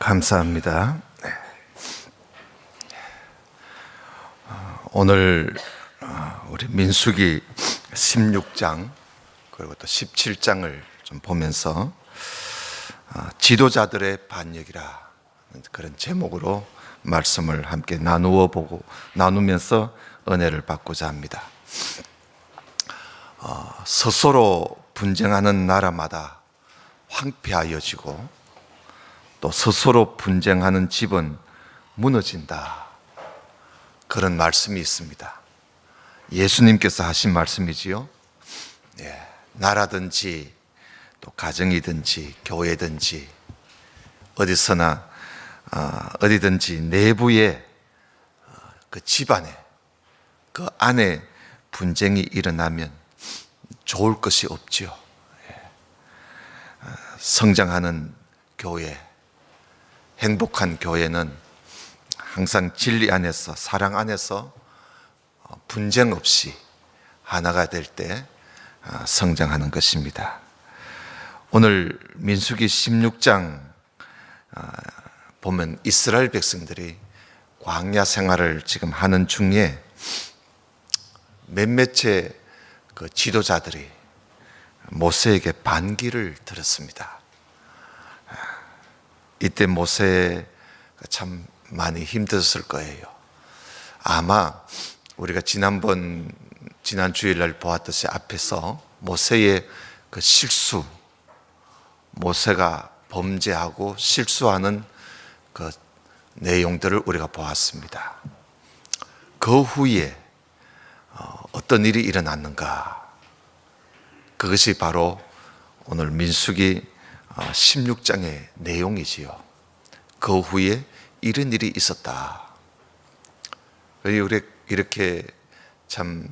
감사합니다. 오늘 우리 민수기 16장 그리고 또 17장을 좀 보면서 지도자들의 반역이라 그런 제목으로 말씀을 함께 나누면서 은혜를 받고자 합니다. 스스로 분쟁하는 나라마다 황폐하여지고 또 스스로 분쟁하는 집은 무너진다. 그런 말씀이 있습니다. 예수님께서 하신 말씀이지요. 나라든지 또 가정이든지 교회든지 어디서나 어디든지 내부에 그 집안에 그 안에 분쟁이 일어나면 좋을 것이 없지요. 성장하는 교회, 행복한 교회는 항상 진리 안에서 사랑 안에서 분쟁 없이 하나가 될 때 성장하는 것입니다. 오늘 민수기 16장 보면 이스라엘 백성들이 광야 생활을 지금 하는 중에 몇몇의 그 지도자들이 모세에게 반기를 들었습니다. 이때 모세가 참 많이 힘들었을 거예요. 아마 우리가 지난 주일날 보았듯이 앞에서 모세의 그 실수, 모세가 범죄하고 실수하는 그 내용들을 우리가 보았습니다. 그 후에 어떤 일이 일어났는가? 그것이 바로 오늘 민수기 16장의 내용이지요. 그 후에 이런 일이 있었다. 이렇게 참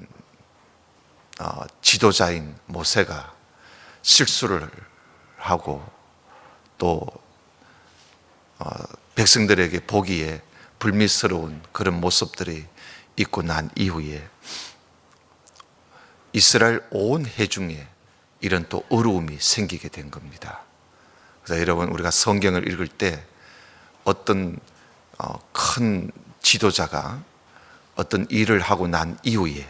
지도자인 모세가 실수를 하고 또 백성들에게 보기에 불미스러운 그런 모습들이 있고 난 이후에 이스라엘 온 회중에 이런 또 어려움이 생기게 된 겁니다. 그래서 여러분, 우리가 성경을 읽을 때 어떤 큰 지도자가 어떤 일을 하고 난 이후에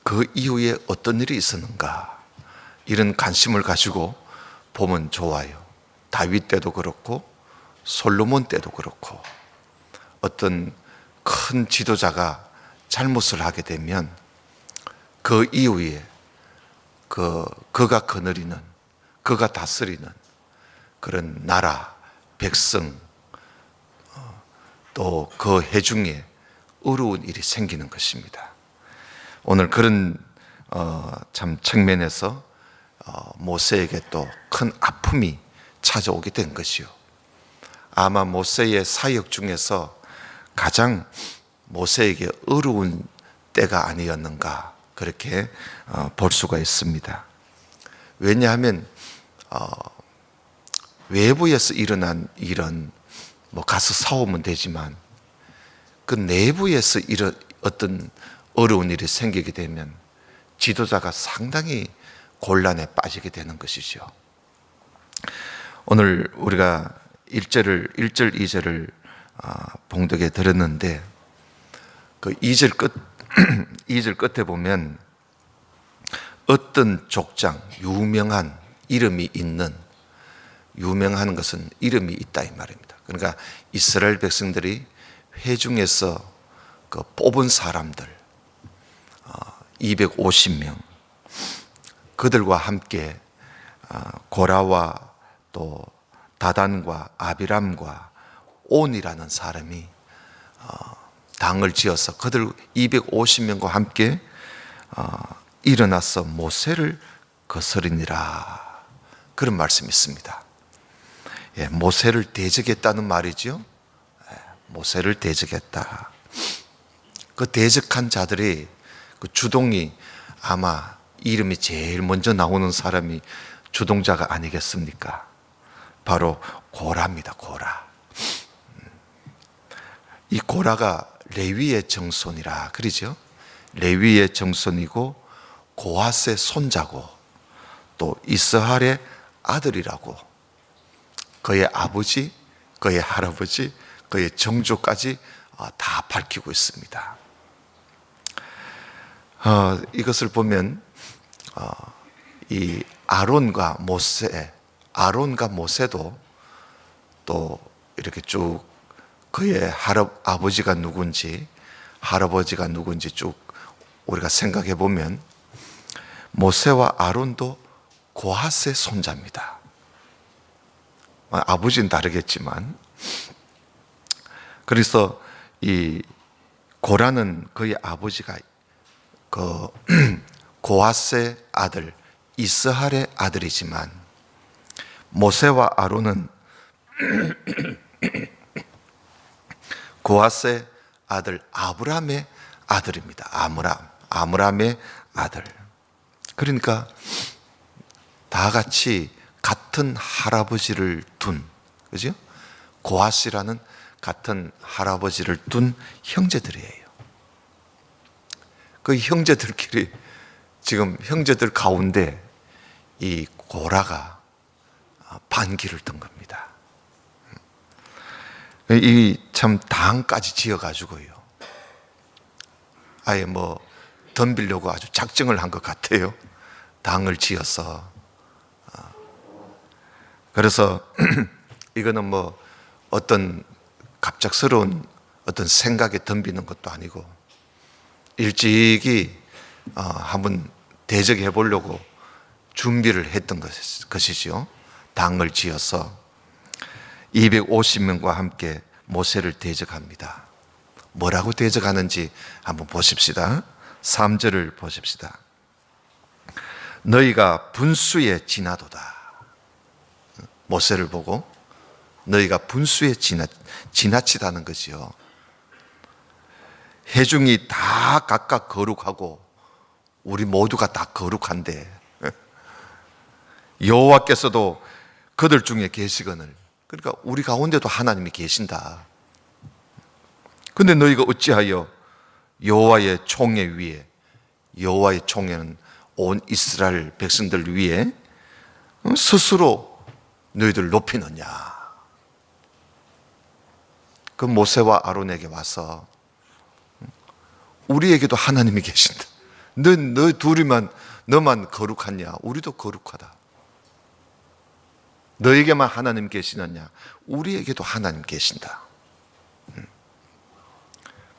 그 이후에 어떤 일이 있었는가, 이런 관심을 가지고 보면 좋아요. 다윗 때도 그렇고 솔로몬 때도 그렇고 어떤 큰 지도자가 잘못을 하게 되면 그 이후에 그가 거느리는, 그가 다스리는 그런 나라, 백성, 또 그 회중에 어려운 일이 생기는 것입니다. 오늘 그런 참 측면에서 모세에게 또 큰 아픔이 찾아오게 된 것이요. 아마 모세의 사역 중에서 가장 모세에게 어려운 때가 아니었는가, 그렇게 볼 수가 있습니다. 왜냐하면 외부에서 일어난 일은 뭐 가서 싸우면 되지만 그 내부에서 어떤 어려운 일이 생기게 되면 지도자가 상당히 곤란에 빠지게 되는 것이죠. 오늘 우리가 1절, 2절을 봉독에 들었는데 그 2절 끝에 보면 어떤 족장, 유명한 이름이 있는, 유명한 것은 이름이 있다 이 말입니다. 그러니까 이스라엘 백성들이 회중에서 그 뽑은 사람들 250명, 그들과 함께 고라와 또 다단과 아비람과 온이라는 사람이 당을 지어서 그들 250명과 함께 일어나서 모세를 거스리니라, 그런 말씀이 있습니다. 모세를 대적했다는 말이죠. 모세를 대적했다. 그 대적한 자들이 그 주동이 아마 이름이 제일 먼저 나오는 사람이 주동자가 아니겠습니까? 바로 고라입니다. 고라. 이 고라가 레위의 정손이라 그러죠. 레위의 정손이고 고핫의 손자고 또 이스할의 아들이라고, 그의 아버지 그의 할아버지, 그의 정조까지 다 밝히고 있습니다. 이것을 보면 이 아론과 모세도 또 이렇게 쭉 그의 아버지가 누군지 할아버지가 누군지 쭉 우리가 생각해 보면 모세와 아론도 고핫의 손자입니다. 아버지는 다르겠지만, 그래서 이 고라는 그의 아버지가 그 고핫의 아들 이스할의 아들이지만 모세와 아론은 고핫의 아들 아브람의 아들입니다. 아므람의 아들. 그러니까 다 같이 같은 할아버지를 둔, 그죠? 고핫이라는 같은 할아버지를 둔 형제들이에요. 그 형제들끼리 지금 형제들 가운데 이 고라가 반기를 든 겁니다. 이 참 당까지 지어가지고요. 아예 뭐 덤비려고 아주 작정을 한 것 같아요. 당을 지어서. 그래서 이거는 뭐 어떤 갑작스러운 어떤 생각에 덤비는 것도 아니고 일찍이 한번 대적해 보려고 준비를 했던 것이죠. 당을 지어서 250명과 함께 모세를 대적합니다. 뭐라고 대적하는지 한번 보십시다. 3절을 보십시다. 너희가 분수에 지나도다. 모세를 보고 너희가 분수에 지나치다는 것이요. 회중이 다 각각 거룩하고 우리 모두가 다 거룩한데 여호와께서도 그들 중에 계시거늘, 그러니까 우리 가운데도 하나님이 계신다. 근데 너희가 어찌하여 여호와의 총회 위에, 여호와의 총회는 온 이스라엘 백성들 위에 스스로 너희들 높이느냐. 그 모세와 아론에게 와서 우리에게도 하나님이 계신다. 너 둘이만, 너만 거룩하냐? 우리도 거룩하다. 너에게만 하나님 계시느냐? 우리에게도 하나님 계신다.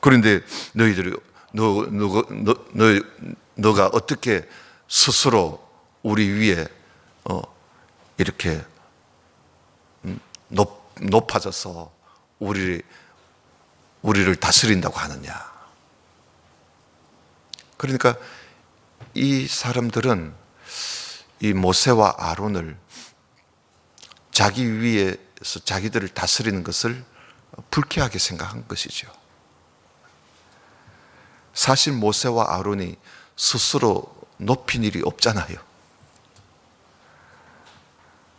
그런데 너희들이 너가 어떻게 스스로 우리 위에 이렇게 높아져서 우리를 다스린다고 하느냐? 그러니까 이 사람들은 이 모세와 아론을 자기 위에서 자기들을 다스리는 것을 불쾌하게 생각한 것이죠. 사실 모세와 아론이 스스로 높인 일이 없잖아요.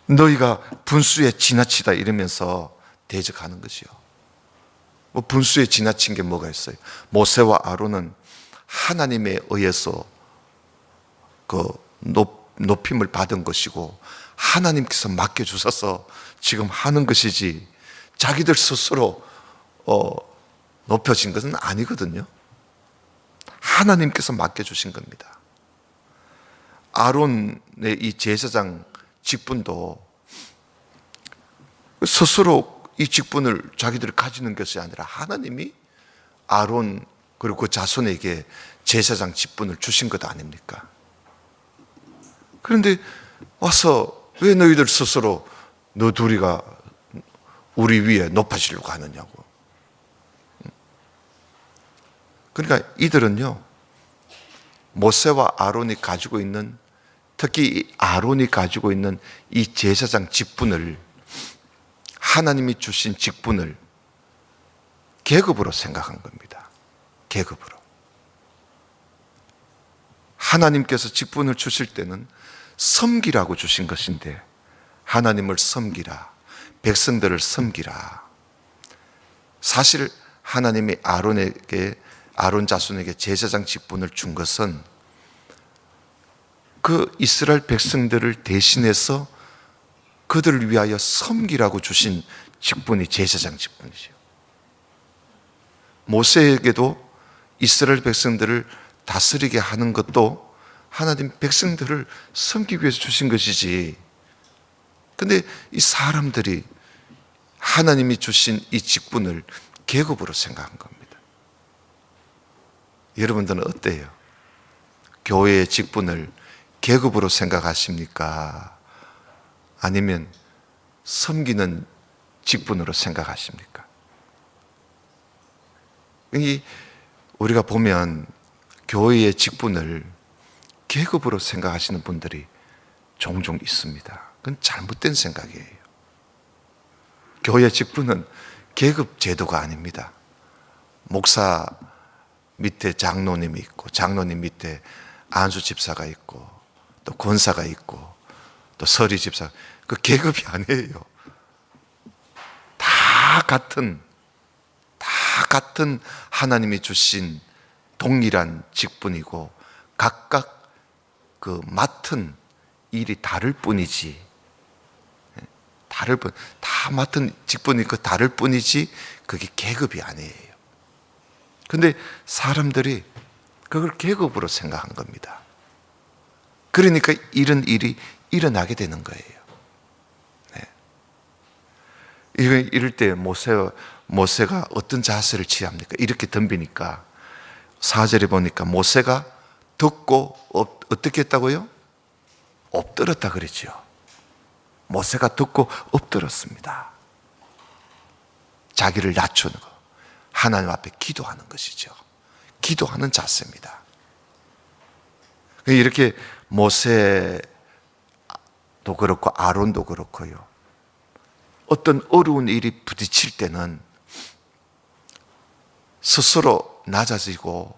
너희가 분수에 지나치다 이러면서 대적하는 것이요. 뭐 분수에 지나친 게 뭐가 있어요? 모세와 아론은 하나님에 의해서 그 높임을 받은 것이고 하나님께서 맡겨주셔서 지금 하는 것이지 자기들 스스로 높여진 것은 아니거든요. 하나님께서 맡겨주신 겁니다. 아론의 이 제사장 직분도 스스로 이 직분을 자기들이 가지는 것이 아니라 하나님이 아론 그리고 그 자손에게 제사장 직분을 주신 것 아닙니까? 그런데 와서 왜 너희들 스스로 너 둘이가 우리 위에 높아지려고 하느냐고. 그러니까 이들은요, 모세와 아론이 가지고 있는, 특히 아론이 가지고 있는 이 제사장 직분을, 하나님이 주신 직분을 계급으로 생각한 겁니다. 계급으로. 하나님께서 직분을 주실 때는 섬기라고 주신 것인데 하나님을 섬기라, 백성들을 섬기라. 사실 하나님이 아론 자손에게 제사장 직분을 준 것은 그 이스라엘 백성들을 대신해서 그들을 위하여 섬기라고 주신 직분이 제사장 직분이죠. 모세에게도 이스라엘 백성들을 다스리게 하는 것도 하나님 백성들을 섬기기 위해서 주신 것이지. 근데 이 사람들이 하나님이 주신 이 직분을 계급으로 생각한 겁니다. 여러분들은 어때요? 교회의 직분을 계급으로 생각하십니까? 아니면 섬기는 직분으로 생각하십니까? 우리가 보면 교회의 직분을 계급으로 생각하시는 분들이 종종 있습니다. 그건 잘못된 생각이에요. 교회 직분은 계급 제도가 아닙니다. 목사 밑에 장로님이 있고, 장로님 밑에 안수 집사가 있고, 또 권사가 있고, 또 서리 집사. 그 계급이 아니에요. 다 같은 하나님이 주신 동일한 직분이고, 각각 그 맡은 일이 다를 뿐이지. 다 맡은 직분이 다를 뿐이지 그게 계급이 아니에요. 근데 사람들이 그걸 계급으로 생각한 겁니다. 그러니까 이런 일이 일어나게 되는 거예요. 이럴 때 모세가 어떤 자세를 취합니까? 이렇게 덤비니까 4절에 보니까 모세가 듣고 어떻게 했다고요? 엎드렸다 그랬죠. 모세가 듣고 엎드렸습니다. 자기를 낮추는 거, 하나님 앞에 기도하는 것이죠. 기도하는 자세입니다. 이렇게 모세도 그렇고 아론도 그렇고요, 어떤 어려운 일이 부딪힐 때는 스스로 낮아지고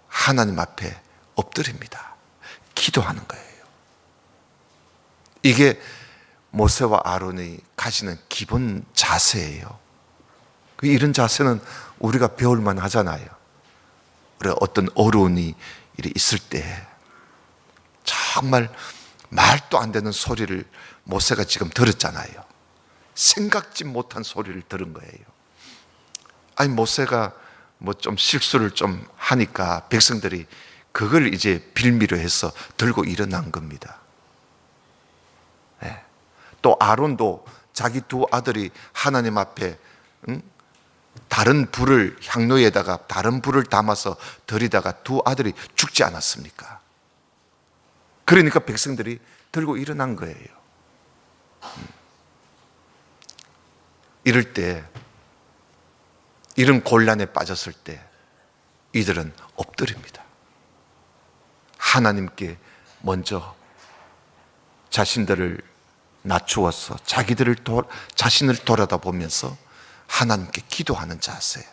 하나님 앞에 엎드립니다. 기도하는 거예요. 이게 모세와 아론이 가지는 기본 자세예요. 이런 자세는 우리가 배울만 하잖아요. 우리가 어떤 어려운 일이 있을 때 정말 말도 안 되는 소리를 모세가 지금 들었잖아요. 생각지 못한 소리를 들은 거예요. 아니, 모세가 뭐 좀 실수를 좀 하니까 백성들이 그걸 이제 빌미로 해서 들고 일어난 겁니다. 네. 또 아론도 자기 두 아들이 하나님 앞에 다른 불을, 향로에다가 다른 불을 담아서 들이다가 두 아들이 죽지 않았습니까? 그러니까 백성들이 들고 일어난 거예요. 이럴 때, 이런 곤란에 빠졌을 때 이들은 엎드립니다. 하나님께 먼저 자신들을 낮추어서 자신을 돌아다보면서 하나님께 기도하는 자세.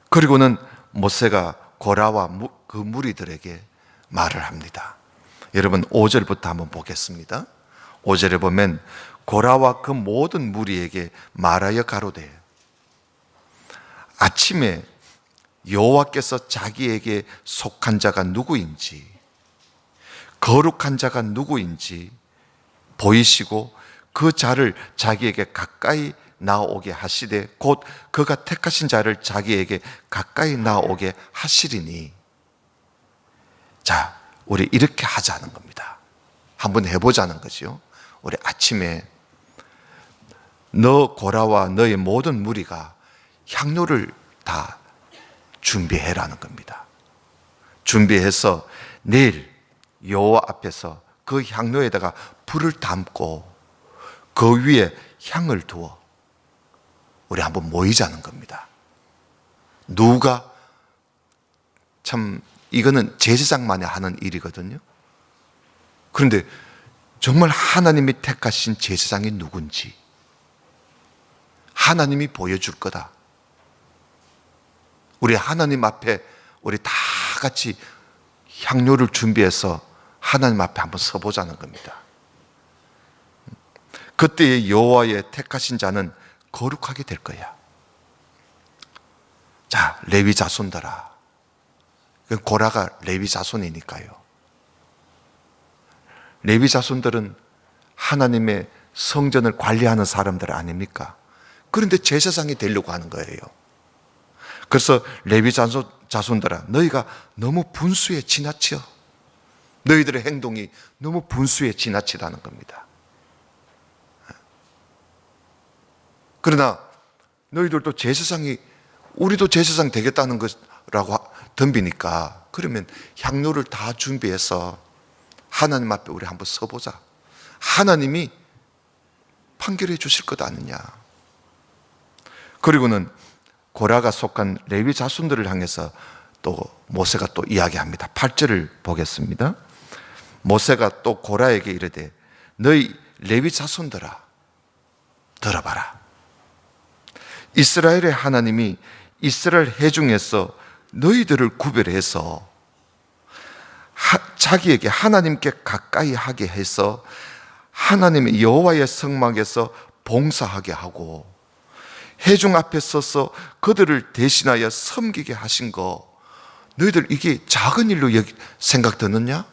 그리고는 모세가 고라와 그 무리들에게 말을 합니다. 여러분 5절부터 한번 보겠습니다. 5절에 보면 고라와 그 모든 무리에게 말하여 가로되, 아침에 여호와께서 자기에게 속한 자가 누구인지, 거룩한 자가 누구인지 보이시고 그 자를 자기에게 가까이 나오게 하시되 곧 그가 택하신 자를 자기에게 가까이 나오게 하시리니. 자, 우리 이렇게 하자는 겁니다. 한번 해보자는 거죠. 우리 아침에 너 고라와 너의 모든 무리가 향로를 다 준비해라는 겁니다. 준비해서 내일 여호와 앞에서 그 향로에다가 불을 담고 그 위에 향을 두어 우리 한번 모이자는 겁니다. 누가, 참 이거는 제사장만이 하는 일이거든요. 그런데 정말 하나님이 택하신 제사장이 누군지 하나님이 보여줄 거다. 우리 하나님 앞에 우리 다 같이 향료를 준비해서 하나님 앞에 한번 서보자는 겁니다. 그때의 여호와의 택하신 자는 거룩하게 될 거야. 자, 레위 자손들아. 고라가 레위 자손이니까요. 레위 자손들은 하나님의 성전을 관리하는 사람들 아닙니까? 그런데 제사장이 되려고 하는 거예요. 그래서 레위 자손들아, 너희가 너무 분수에 지나쳐. 너희들의 행동이 너무 분수에 지나치다는 겁니다. 그러나 너희들도 제사장이, 우리도 제사장 되겠다는 거라고 덤비니까, 그러면 향료를 다 준비해서 하나님 앞에 우리 한번 서보자. 하나님이 판결해 주실 것 아니냐. 그리고는 고라가 속한 레위 자손들을 향해서 또 모세가 또 이야기합니다. 8절을 보겠습니다. 모세가 또 고라에게 이르되 너희 레위 자손들아 들어봐라. 이스라엘의 하나님이 이스라엘 회중에서 너희들을 구별해서 자기에게 하나님께 가까이 하게 해서 하나님의 여호와의 성막에서 봉사하게 하고 회중 앞에 서서 그들을 대신하여 섬기게 하신 거, 너희들 이게 작은 일로 생각 드느냐?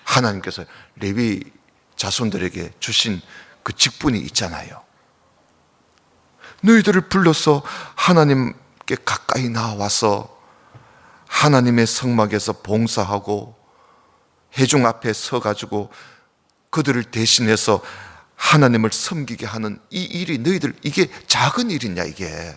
하나님께서 레위 자손들에게 주신 그 직분이 있잖아요. 너희들을 불러서 하나님께 가까이 나와서 하나님의 성막에서 봉사하고 회중 앞에 서가지고 그들을 대신해서 하나님을 섬기게 하는 이 일이 너희들 이게 작은 일이냐 이게.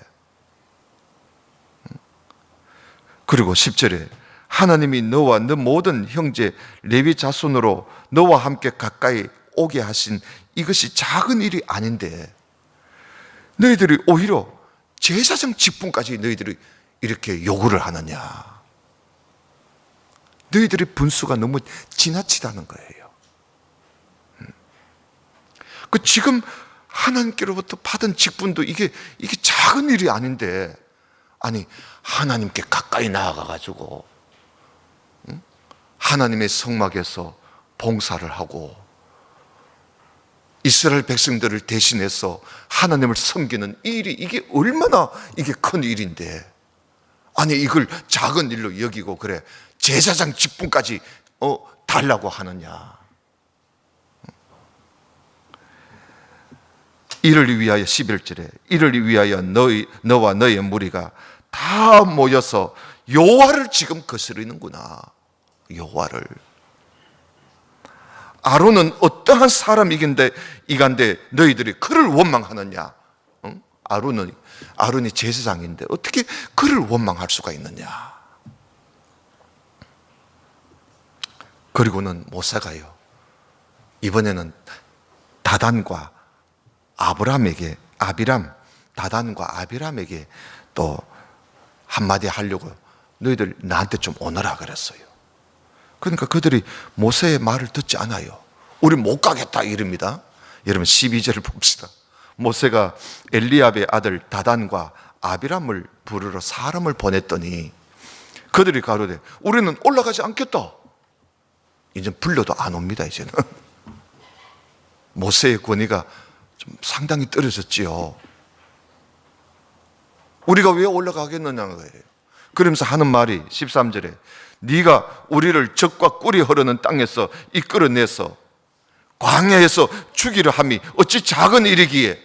그리고 10절에 하나님이 너와 너 모든 형제 레위 자손으로 너와 함께 가까이 오게 하신 이것이 작은 일이 아닌데 너희들이 오히려 제사장 직분까지 너희들이 이렇게 요구를 하느냐. 너희들의 분수가 너무 지나치다는 거예요. 그 지금 하나님께로부터 받은 직분도 이게 작은 일이 아닌데, 아니 하나님께 가까이 나아가가지고 하나님의 성막에서 봉사를 하고 이스라엘 백성들을 대신해서 하나님을 섬기는 이 일이 이게 얼마나 이게 큰 일인데, 아니 이걸 작은 일로 여기고 그래 제사장 직분까지 달라고 하느냐. 이를 위하여 11절에 이를 위하여 너와 너의 무리가 다 모여서 여호와를 지금 거스르는구나. 여호와를. 아론은 어떠한 사람이긴데 이간데 너희들이 그를 원망하느냐. 응? 아론이 제사장인데 어떻게 그를 원망할 수가 있느냐. 그리고는 모세가요, 이번에는 다단과 다단과 아비람에게 또 한마디 하려고 너희들 나한테 좀 오너라 그랬어요. 그러니까 그들이 모세의 말을 듣지 않아요. 우리 못 가겠다 이럽니다. 여러분 12절을 봅시다. 모세가 엘리압의 아들 다단과 아비람을 부르러 사람을 보냈더니 그들이 가로되 우리는 올라가지 않겠다. 이제 불러도 안 옵니다. 이제는 모세의 권위가 좀 상당히 떨어졌지요. 우리가 왜 올라가겠느냐는 거예요. 그러면서 하는 말이 13절에 네가 우리를 적과 꿀이 흐르는 땅에서 이끌어내서 광야에서 죽이려 함이 어찌 작은 일이기에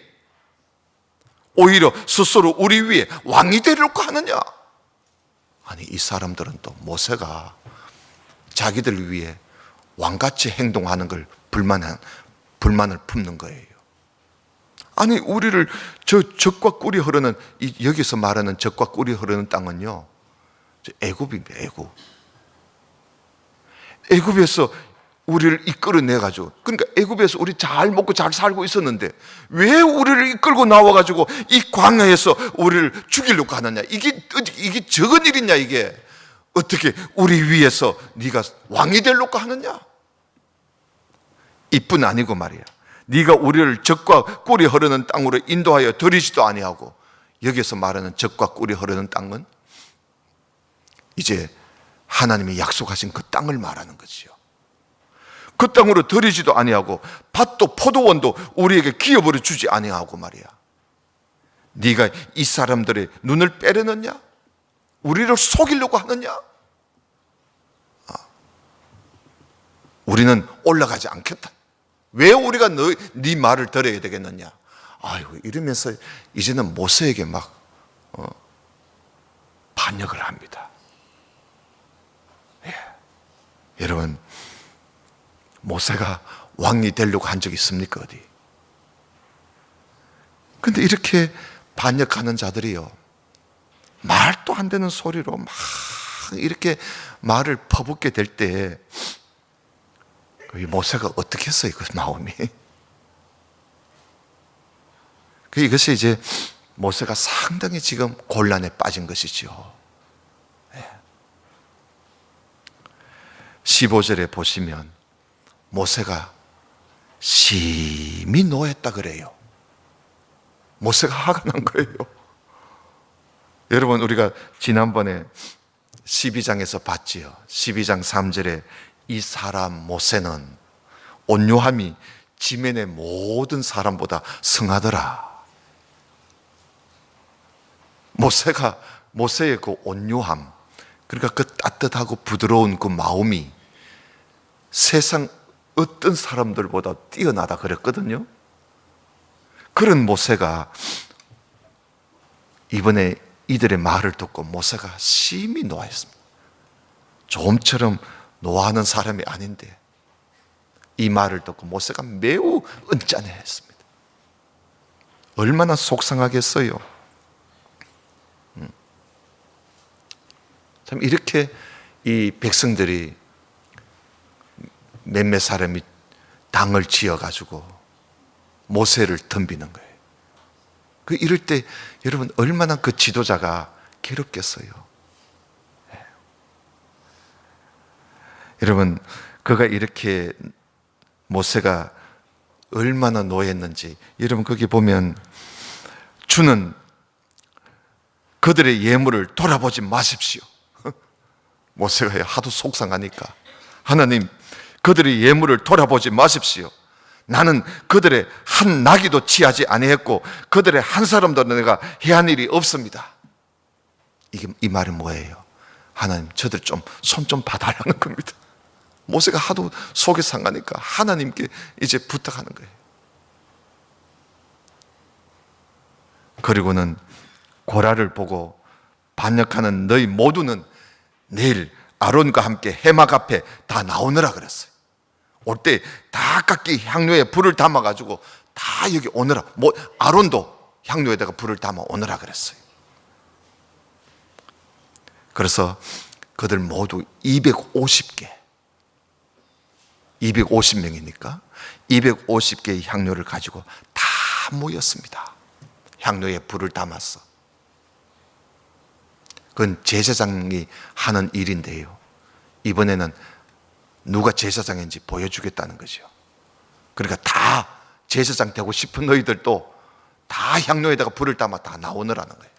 오히려 스스로 우리 위에 왕이 되려고 하느냐. 아니 이 사람들은 또 모세가 자기들 위해 왕같이 행동하는 걸 불만을 품는 거예요. 아니 우리를 저 적과 꿀이 흐르는 여기서 말하는 적과 꿀이 흐르는 땅은요 애굽입니다. 애굽에서 우리를 이끌어내 가지고, 그러니까 애굽에서 우리 잘 먹고 잘 살고 있었는데 왜 우리를 이끌고 나와 가지고 이 광야에서 우리를 죽이려고 하느냐. 이게 적은 일이냐. 이게 어떻게 우리 위에서 네가 왕이 되려고 하느냐. 이뿐 아니고 말이야, 네가 우리를 적과 꿀이 흐르는 땅으로 인도하여 들이지도 아니하고, 여기서 말하는 적과 꿀이 흐르는 땅은 이제 하나님이 약속하신 그 땅을 말하는 거지요. 그 땅으로 들이지도 아니하고 밭도 포도원도 우리에게 기업으로 주지 아니하고 말이야. 네가 이 사람들의 눈을 빼려느냐? 우리를 속이려고 하느냐? 우리는 올라가지 않겠다. 왜 우리가 네 말을 들어야 되겠느냐? 아이고, 이러면서 이제는 모세에게 막 반역을 합니다. 예. 여러분, 모세가 왕이 되려고 한 적이 있습니까? 어디? 근데 이렇게 반역하는 자들이요, 말도 안 되는 소리로 막 이렇게 말을 퍼붓게 될 때 모세가 어떻게 했어요? 그 마음이. 이것이 이제 모세가 상당히 지금 곤란에 빠진 것이죠. 15절에 보시면 모세가 심히 노했다 그래요. 모세가 화가 난 거예요. 여러분, 우리가 지난번에 12장에서 봤지요. 12장 3절에 이 사람 모세는 온유함이 지면의 모든 사람보다 성하더라. 모세의 그 온유함, 그러니까 그 따뜻하고 부드러운 그 마음이 세상 어떤 사람들보다 뛰어나다 그랬거든요. 그런 모세가 이번에 이들의 말을 듣고 모세가 심히 노하였습니다. 좀처럼 노하는 사람이 아닌데 이 말을 듣고 모세가 매우 언짢아했습니다. 얼마나 속상하겠어요. 참, 이렇게 이 백성들이 몇몇 사람이 당을 지어가지고 모세를 덤비는 거예요. 이럴 때 여러분, 얼마나 그 지도자가 괴롭겠어요. 여러분, 그가 이렇게 모세가 얼마나 노했는지 여러분, 거기 보면 주는 그들의 예물을 돌아보지 마십시오. 모세가 하도 속상하니까, 하나님, 그들의 예물을 돌아보지 마십시오. 나는 그들의 한 나귀도 취하지 아니했고 그들의 한 사람도 내가 해한 일이 없습니다. 이 말은 뭐예요? 하나님, 저들 손 좀 봐달라는 겁니다. 모세가 하도 속이 상하니까 하나님께 이제 부탁하는 거예요. 그리고는 고라를 보고 반역하는 너희 모두는 내일 아론과 함께 해막 앞에 다 나오느라 그랬어요. 올 때 다 각기 향료에 불을 담아가지고 다 여기 오느라, 아론도 향료에다가 불을 담아 오느라 그랬어요. 그래서 그들 모두 250명이니까 250개의 향료를 가지고 다 모였습니다. 향료에 불을 담았어. 그건 제사장이 하는 일인데요, 이번에는 누가 제사장인지 보여주겠다는 거죠. 그러니까 다 제사장 되고 싶은 너희들도 다 향료에다가 불을 담아 다 나오느라는 거예요.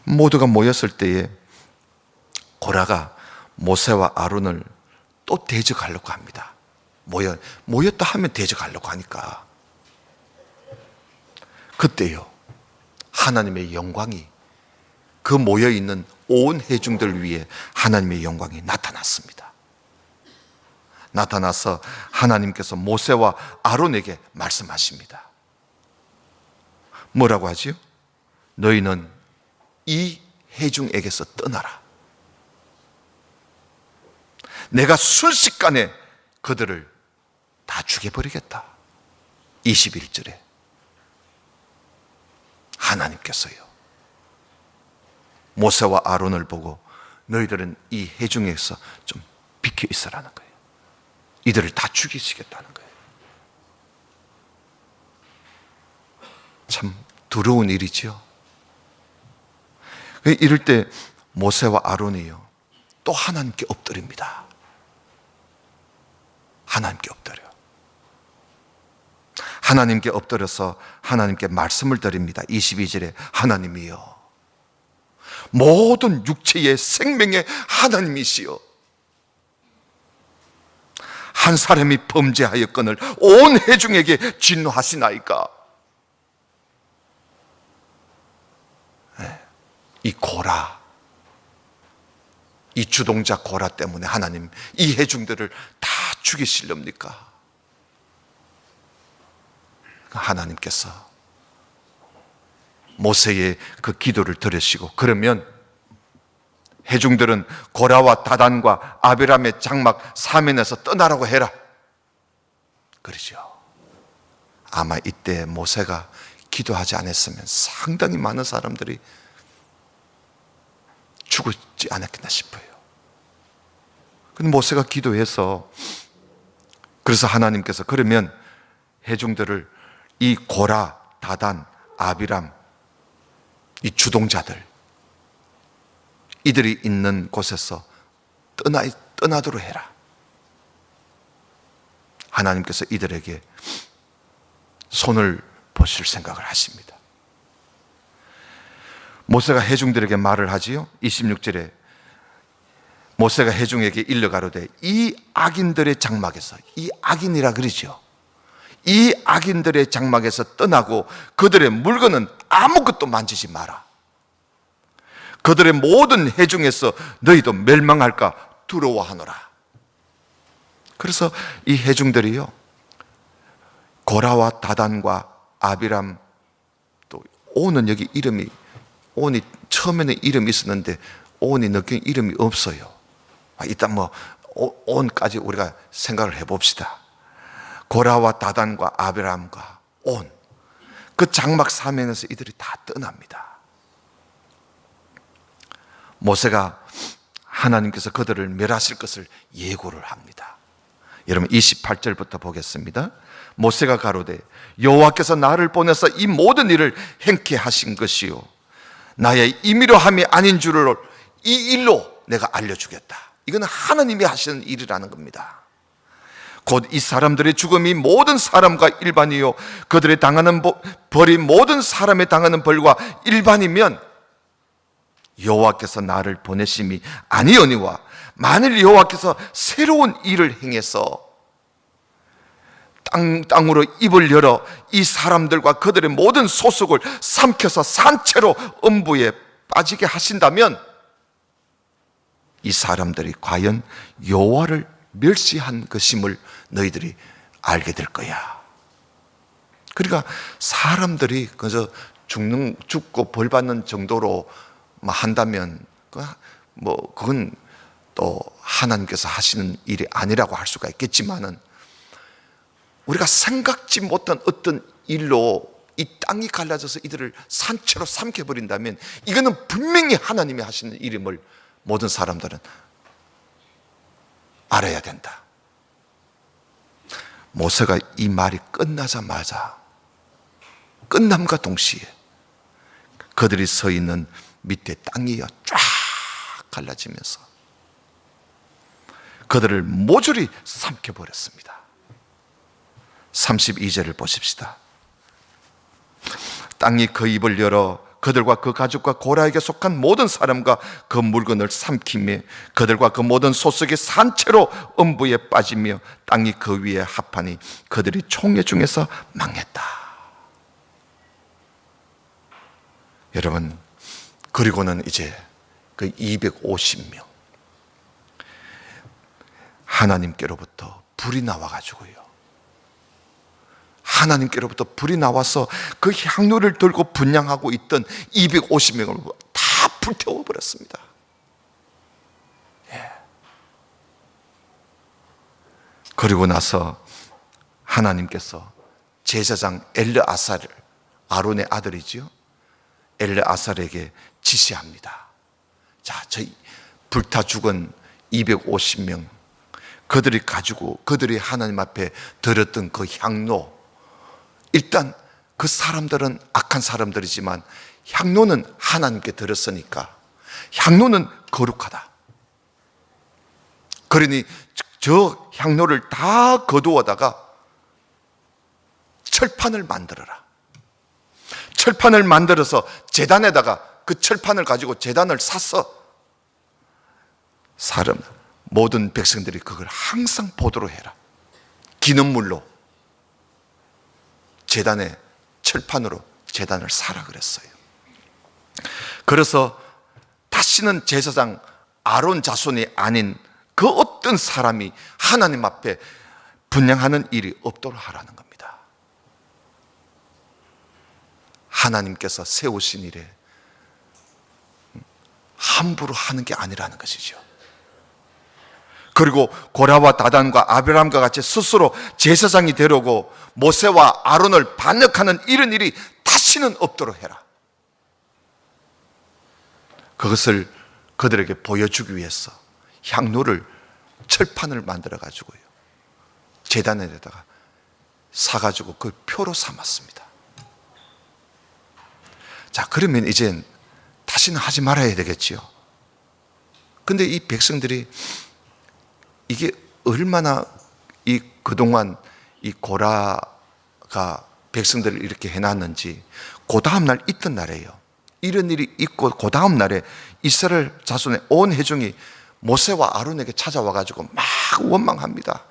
모두가 모였을 때에 고라가 모세와 아론을 또 대적하려고 합니다. 모였다 하면 대적하려고 하니까. 그때요, 하나님의 영광이 그 모여있는 온 회중들 위에 하나님의 영광이 나타났습니다. 나타나서 하나님께서 모세와 아론에게 말씀하십니다. 뭐라고 하지요? 너희는 이 회중에게서 떠나라. 내가 순식간에 그들을 다 죽여버리겠다. 21절에 하나님께서요, 모세와 아론을 보고 너희들은 이 회중에서 좀 비켜 있으라는 거예요. 이들을 다 죽이시겠다는 거예요. 참 두려운 일이지요. 이럴 때 모세와 아론이요, 또 하나님께 엎드립니다. 하나님께 엎드려. 하나님께 엎드려서 하나님께 말씀을 드립니다. 22절에 하나님이여, 모든 육체의 생명의 하나님이시여, 한 사람이 범죄하였거늘 온 회중에게 진노하시나이까. 이 고라, 이 주동자 고라 때문에 하나님 이 회중들을 다 죽이시렵니까? 하나님께서 모세의 그 기도를 들으시고, 그러면 회중들은 고라와 다단과 아비람의 장막 사면에서 떠나라고 해라, 그러죠. 아마 이때 모세가 기도하지 않았으면 상당히 많은 사람들이 죽었지 않았겠나 싶어요. 근데 모세가 기도해서, 그래서 하나님께서 그러면 회중들을 이 고라, 다단, 아비람, 이 주동자들, 이들이 있는 곳에서 떠나도록 해라. 하나님께서 이들에게 손을 보실 생각을 하십니다. 모세가 회중들에게 말을 하지요. 26절에 모세가 회중에게 일러 가로되 이 악인들의 장막에서, 이 악인이라 그러죠, 이 악인들의 장막에서 떠나고 그들의 물건은 아무것도 만지지 마라. 그들의 모든 회중에서 너희도 멸망할까 두려워하노라. 그래서 이 회중들이요, 고라와 다단과 아비람, 또 온은, 여기 이름이, 온이 처음에는 이름이 있었는데 온이 늦게 이름이 없어요. 일단 뭐 온까지 우리가 생각을 해봅시다. 고라와 다단과 아비람과 온, 그 장막 사면에서 이들이 다 떠납니다. 모세가 하나님께서 그들을 멸하실 것을 예고를 합니다. 여러분 28절부터 보겠습니다. 모세가 가로되 여호와께서 나를 보내서 이 모든 일을 행케 하신 것이요 나의 임의로 함이 아닌 줄을 이 일로 내가 알려주겠다. 이건 하나님이 하시는 일이라는 겁니다. 곧 이 사람들의 죽음이 모든 사람과 일반이요 그들의 당하는 벌이 모든 사람의 당하는 벌과 일반이면 여호와께서 나를 보내심이 아니오니와 만일 여호와께서 새로운 일을 행해서 땅으로 입을 열어 이 사람들과 그들의 모든 소속을 삼켜서 산채로 음부에 빠지게 하신다면 이 사람들이 과연 여호와를 멸시한 것임을 너희들이 알게 될 거야. 그러니까 사람들이 그저 죽고 벌 받는 정도로 한다면 그건 또 하나님께서 하시는 일이 아니라고 할 수가 있겠지만은, 우리가 생각지 못한 어떤 일로 이 땅이 갈라져서 이들을 산채로 삼켜버린다면 이거는 분명히 하나님이 하시는 일임을 모든 사람들은 알아야 된다. 모세가 이 말이 끝나자마자, 끝남과 동시에 그들이 서 있는 밑에 땅이 쫙 갈라지면서 그들을 모조리 삼켜버렸습니다. 32절을 보십시다. 땅이 그 입을 열어 그들과 그 가족과 고라에게 속한 모든 사람과 그 물건을 삼키며 그들과 그 모든 소속이 산채로 음부에 빠지며 땅이 그 위에 합하니 그들이 총회 중에서 망했다. 여러분, 그리고는 이제 그 250명 하나님께로부터 불이 나와가지고요, 하나님께로부터 불이 나와서 그 향로를 들고 분향하고 있던 250명을 다 불태워버렸습니다. 그리고 나서 하나님께서 제사장 엘르아살을, 아론의 아들이지요, 엘르아살에게 지시합니다. 자, 저희 불타 죽은 250명, 그들이 가지고 그들이 하나님 앞에 드렸던 그 향로, 일단 그 사람들은 악한 사람들이지만 향로는 하나님께 드렸으니까 향로는 거룩하다. 그러니 저 향로를 다 거두어다가 철판을 만들어라. 철판을 만들어서 제단에다가 그 철판을 가지고 제단을 샀어. 모든 백성들이 그걸 항상 보도록 해라. 기념물로 제단에 철판으로 제단을 사라 그랬어요. 그래서 다시는 제사장 아론 자손이 아닌 그 어떤 사람이 하나님 앞에 분향하는 일이 없도록 하라는 겁니다. 하나님께서 세우신 일에 함부로 하는 게 아니라는 것이죠. 그리고 고라와 다단과 아비람과 같이 스스로 제사장이 되려고 모세와 아론을 반역하는 이런 일이 다시는 없도록 해라. 그것을 그들에게 보여주기 위해서 향로를 철판을 만들어 가지고요, 제단에다가 사가지고 그 표로 삼았습니다. 자, 그러면 이젠 다시는 하지 말아야 되겠지요. 근데 이 백성들이 이게 얼마나 그동안 이 고라가 백성들을 이렇게 해놨는지, 그 다음날 이튿날에요, 이런 일이 있고 그 다음날에 이스라엘 자손의 온 회중이 모세와 아론에게 찾아와가지고 막 원망합니다.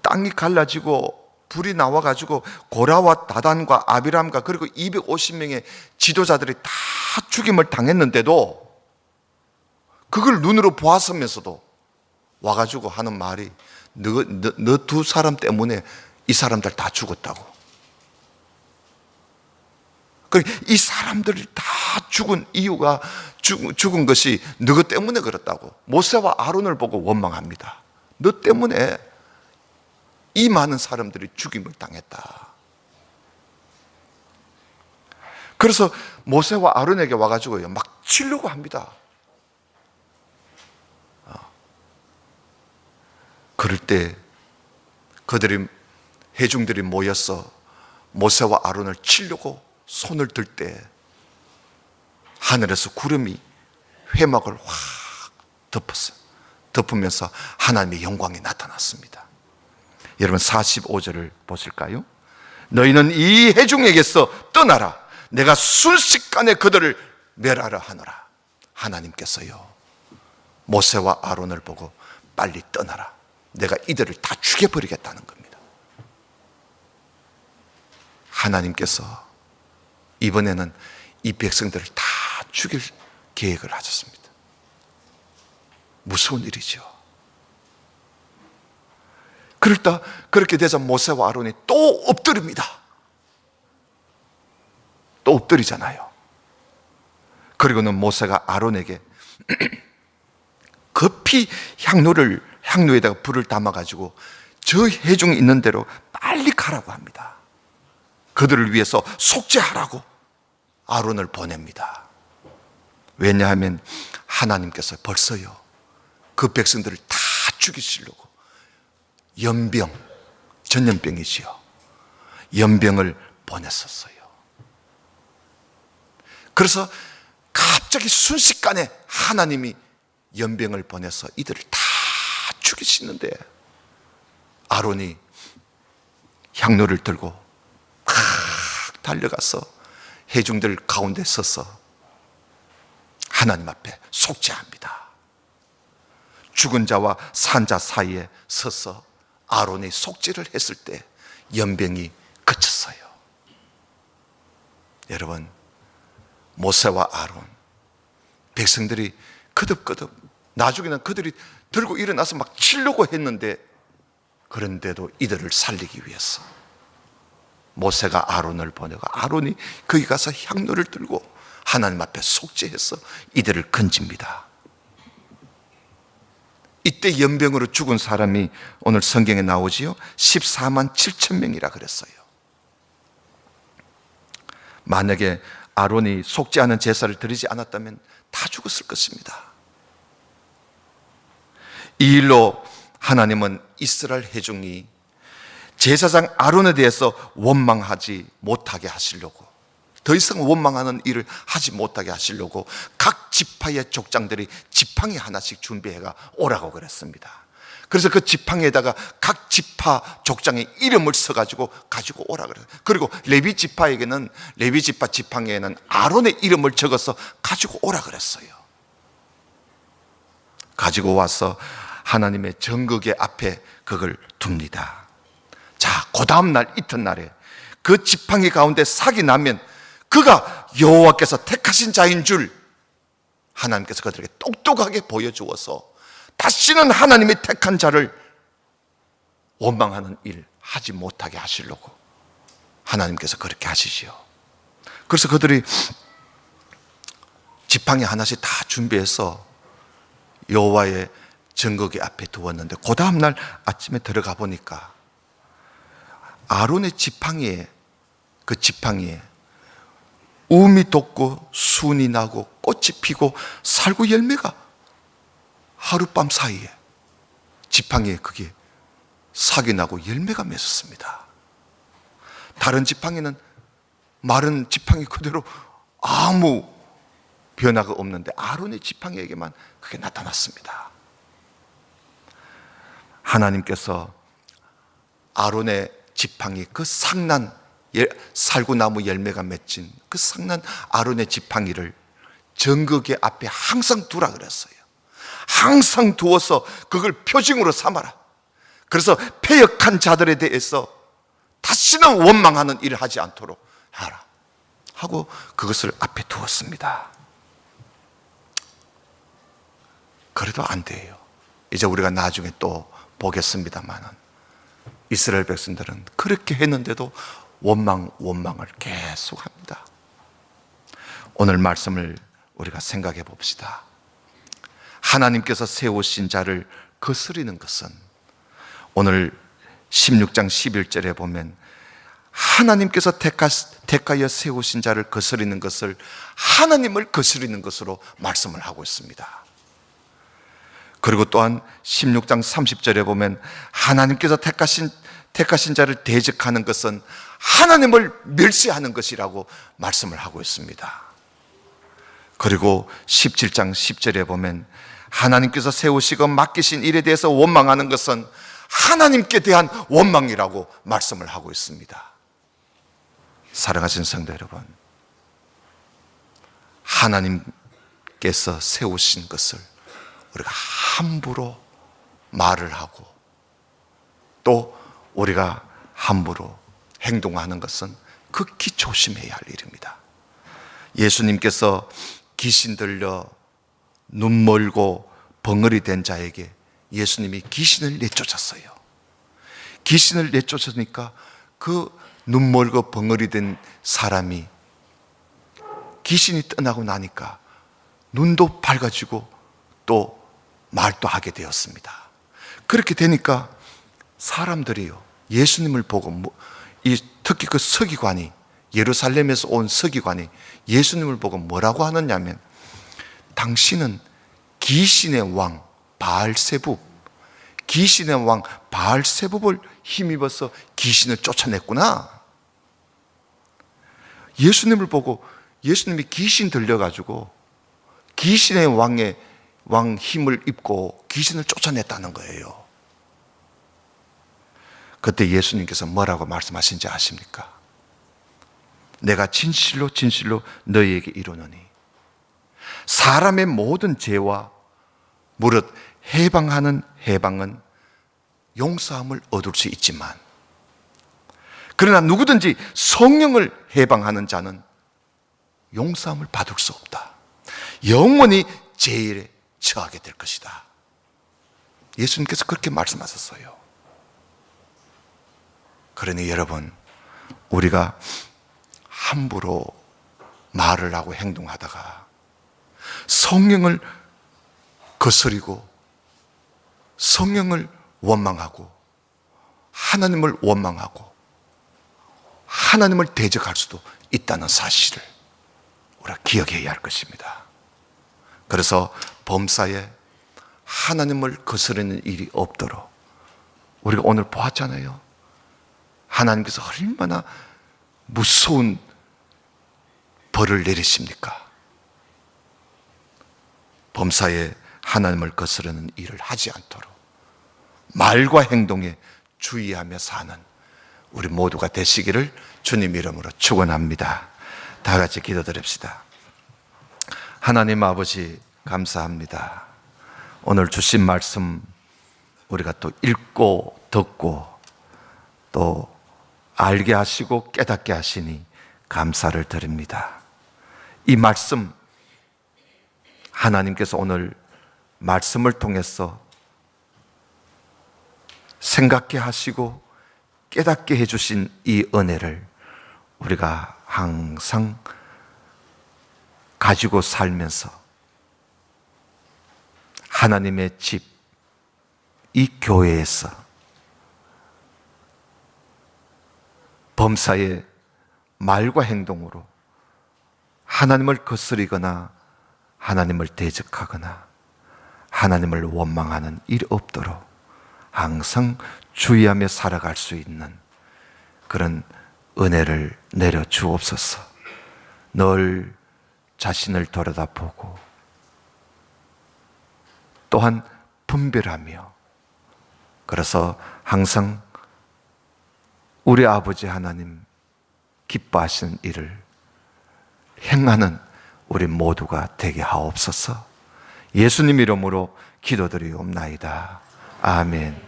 땅이 갈라지고 불이 나와가지고 고라와 다단과 아비람과 그리고 250명의 지도자들이 다 죽임을 당했는데도 그걸 눈으로 보았으면서도 와가지고 하는 말이 너 두 사람 때문에 이 사람들 다 죽었다고. 이 사람들이 다 죽은 이유가, 죽은 것이 너 때문에 그렇다고 모세와 아론을 보고 원망합니다. 너 때문에 이 많은 사람들이 죽임을 당했다. 그래서 모세와 아론에게 와가지고요, 막 치려고 합니다. 그럴 때 그들이, 회중들이 모여서 모세와 아론을 치려고 손을 들 때 하늘에서 구름이 회막을 확 덮으면서 하나님의 영광이 나타났습니다. 여러분 45절을 보실까요? 너희는 이 회중에게서 떠나라. 내가 순식간에 그들을 멸하려 하노라. 하나님께서요, 모세와 아론을 보고 빨리 떠나라, 내가 이들을 다 죽여버리겠다는 겁니다. 하나님께서 이번에는 이 백성들을 다 죽일 계획을 하셨습니다. 무서운 일이죠. 그렇게 되자 모세와 아론이 또 엎드립니다. 또 엎드리잖아요. 그리고는 모세가 아론에게 급히 향로에다가 불을 담아가지고 저 회중이 있는 대로 빨리 가라고 합니다. 그들을 위해서 속죄하라고 아론을 보냅니다. 왜냐하면 하나님께서 벌써요, 그 백성들을 다 죽이시려고 전염병이지요, 연병을 보냈었어요. 그래서 갑자기 순식간에 하나님이 연병을 보내서 이들을 다 죽이시는데, 아론이 향로를 들고 막 달려가서 회중들 가운데 서서 하나님 앞에 속죄합니다. 죽은 자와 산 자 사이에 서서 아론이 속죄를 했을 때 연병이 그쳤어요. 여러분, 모세와 아론, 백성들이 거듭거듭, 나중에는 그들이 들고 일어나서 막 치려고 했는데, 그런데도 이들을 살리기 위해서 모세가 아론을 보내고 아론이 거기 가서 향로를 들고 하나님 앞에 속죄해서 이들을 건집니다. 이때 연병으로 죽은 사람이 오늘 성경에 나오지요, 14만 7천 명이라 그랬어요. 만약에 아론이 속죄하는 제사를 드리지 않았다면 다 죽었을 것입니다. 이 일로 하나님은 이스라엘 회중이 제사장 아론에 대해서 원망하지 못하게 하시려고, 더 이상 원망하는 일을 하지 못하게 하시려고 각 지파의 족장들이 지팡이 하나씩 준비해가 오라고 그랬습니다. 그래서 그 지팡이에다가 각 지파 족장의 이름을 써가지고 가지고 오라 그랬어요. 그리고 레위 지파에게는, 레위 지파 지팡이에는 아론의 이름을 적어서 가지고 오라 그랬어요. 가지고 와서 하나님의 정극의 앞에 그걸 둡니다. 자, 그 다음날 이튿날에 그 지팡이 가운데 삭이 나면 그가 여호와께서 택하신 자인 줄 하나님께서 그들에게 똑똑하게 보여주어서 다시는 하나님의 택한 자를 원망하는 일 하지 못하게 하시려고 하나님께서 그렇게 하시지요. 그래서 그들이 지팡이 하나씩 다 준비해서 여호와의 증거기 앞에 두었는데, 그 다음날 아침에 들어가 보니까 아론의 지팡이에, 그 지팡이에 우미 돋고 순이 나고 꽃이 피고 살구 열매가 하룻밤 사이에 지팡이에 그게 삭이 나고 열매가 맺었습니다. 다른 지팡이는 마른 지팡이 그대로 아무 변화가 없는데 아론의 지팡이에게만 그게 나타났습니다. 하나님께서 아론의 지팡이, 그 상난 살구나무 열매가 맺힌 그 상난 아론의 지팡이를 정거기 앞에 항상 두라 그랬어요. 항상 두어서 그걸 표징으로 삼아라. 그래서 패역한 자들에 대해서 다시는 원망하는 일을 하지 않도록 하라 하고 그것을 앞에 두었습니다. 그래도 안 돼요. 이제 우리가 나중에 또 보겠습니다만은 이스라엘 백성들은 그렇게 했는데도 원망을 계속합니다. 오늘 말씀을 우리가 생각해 봅시다. 하나님께서 세우신 자를 거스리는 것은, 오늘 16장 11절에 보면 하나님께서 택하여 세우신 자를 거스리는 것을 하나님을 거스리는 것으로 말씀을 하고 있습니다. 그리고 또한 16장 30절에 보면 하나님께서 택하신 자를 대적하는 것은 하나님을 멸시하는 것이라고 말씀을 하고 있습니다. 그리고 17장 10절에 보면 하나님께서 세우시고 맡기신 일에 대해서 원망하는 것은 하나님께 대한 원망이라고 말씀을 하고 있습니다. 사랑하신 성도 여러분, 하나님께서 세우신 것을 우리가 함부로 말을 하고 또 우리가 함부로 행동하는 것은 극히 조심해야 할 일입니다. 예수님께서 귀신 들려 눈 멀고 벙어리 된 자에게 예수님이 귀신을 내쫓았어요. 귀신을 내쫓으니까 그 눈 멀고 벙어리 된 사람이 귀신이 떠나고 나니까 눈도 밝아지고 또 말도 하게 되었습니다. 그렇게 되니까 사람들이요, 예수님을 보고, 특히 그 서기관이, 예루살렘에서 온 서기관이 예수님을 보고 뭐라고 하느냐면, 당신은 귀신의 왕 바알세붑, 귀신의 왕 바알세붑을 힘입어서 귀신을 쫓아냈구나. 예수님을 보고, 예수님이 귀신 들려가지고 귀신의 왕 힘을 입고 귀신을 쫓아냈다는 거예요. 그때 예수님께서 뭐라고 말씀하신지 아십니까? 내가 진실로 진실로 너희에게 이르노니 사람의 모든 죄와 무릇 해방하는 해방은 용서함을 얻을 수 있지만, 그러나 누구든지 성령을 해방하는 자는 용서함을 받을 수 없다. 영원히 죄에 처하게 될 것이다. 예수님께서 그렇게 말씀하셨어요. 그러니 여러분, 우리가 함부로 말을 하고 행동하다가 성령을 거스리고 성령을 원망하고 하나님을 원망하고 하나님을 대적할 수도 있다는 사실을 우리가 기억해야 할 것입니다. 그래서 범사에 하나님을 거스르는 일이 없도록, 우리가 오늘 보았잖아요. 하나님께서 얼마나 무서운 벌을 내리십니까? 범사에 하나님을 거스르는 일을 하지 않도록 말과 행동에 주의하며 사는 우리 모두가 되시기를 주님 이름으로 축원합니다. 다 같이 기도드립시다. 하나님 아버지, 감사합니다. 오늘 주신 말씀 우리가 또 읽고 듣고 또 알게 하시고 깨닫게 하시니 감사를 드립니다. 이 말씀, 하나님께서 오늘 말씀을 통해서 생각게 하시고 깨닫게 해주신 이 은혜를 우리가 항상 가지고 살면서 하나님의 집, 이 교회에서 범사의 말과 행동으로 하나님을 거스리거나 하나님을 대적하거나 하나님을 원망하는 일이 없도록 항상 주의하며 살아갈 수 있는 그런 은혜를 내려 주옵소서. 늘 자신을 돌아다보고 또한 분별하며, 그래서 항상 우리 아버지 하나님 기뻐하시는 일을 행하는 우리 모두가 되게 하옵소서. 예수님 이름으로 기도드리옵나이다. 아멘.